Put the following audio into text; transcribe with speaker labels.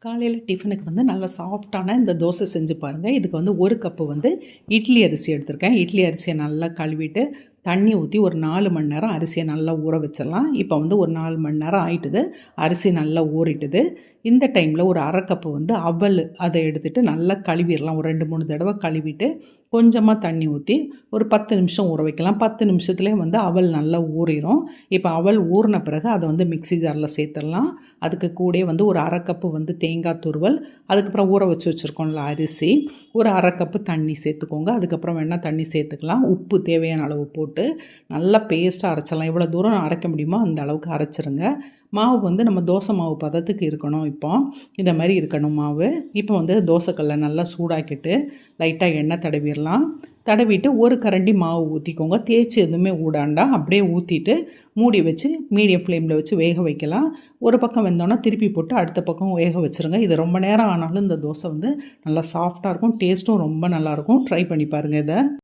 Speaker 1: காலையில் டிஃபனுக்கு வந்து நல்லா சாஃப்டான இந்த தோசை செஞ்சு பாருங்கள். இதுக்கு வந்து 1 கப்பு வந்து இட்லி அரிசி எடுத்திருக்கேன். இட்லி அரிசியை நல்லா கழுவிட்டு தண்ணி ஊற்றி ஒரு 4 மணி நேரம் அரிசியை நல்லா ஊற வச்சிடலாம். இப்போ வந்து ஒரு 4 மணி நேரம் ஆயிட்டுது. அரிசி நல்லா ஊறிட்டுது. இந்த டைமில் ஒரு 1/2 கப்பு வந்து அவல் அதை எடுத்துகிட்டு நல்லா கழுவிடலாம். ஒரு 2-3 தடவை கழுவிட்டு கொஞ்சமாக தண்ணி ஊற்றி ஒரு 10 நிமிஷம் ஊற வைக்கலாம். 10 நிமிஷத்துலேயே வந்து அவல் நல்லா ஊறிடும். இப்போ அவல் ஊறின பிறகு அதை வந்து மிக்ஸி ஜாரில் சேர்த்துடலாம். அதுக்கு கூட வந்து ஒரு 1/2 கப்பு வந்து தேங்காய் துருவல், அதுக்கப்புறம் ஊற வச்சு வச்சுருக்கோம்ல அரிசி, ஒரு 1/2 கப்பு தண்ணி சேர்த்துக்கோங்க. அதுக்கப்புறம் வேணால் தண்ணி சேர்த்துக்கலாம். உப்பு தேவையான அளவு போட்டு நல்லா பேஸ்ட்டாக அரைச்சிடலாம். எவ்வளோ தூரம் அரைக்க முடியுமோ அந்த அளவுக்கு அரைச்சிருங்க. மாவு வந்து நம்ம தோசை மாவு பதத்துக்கு இருக்கணும். இப்போ இந்த மாதிரி இருக்கணும் மாவு. இப்போ வந்து தோசைக்கல்லை நல்லா சூடாக்கிட்டு லைட்டாக எண்ணெய் தடவிடலாம். தடவிட்டு ஒரு கரண்டி மாவு ஊற்றிக்கோங்க. தேய்ச்சி எதுவுமே ஊடாண்டா அப்படியே ஊற்றிட்டு மூடி வச்சு மீடியம் ஃப்ளேமில் வச்சு வேக வைக்கலாம். ஒரு பக்கம் வெந்தோன்னா திருப்பி போட்டு அடுத்த பக்கம் வேக வச்சுருங்க. இது ரொம்ப நேரம் ஆனாலும் இந்த தோசை வந்து நல்லா சாஃப்டாக இருக்கும். டேஸ்ட்டும் ரொம்ப நல்லாயிருக்கும். ட்ரை பண்ணி பாருங்கள் இதை.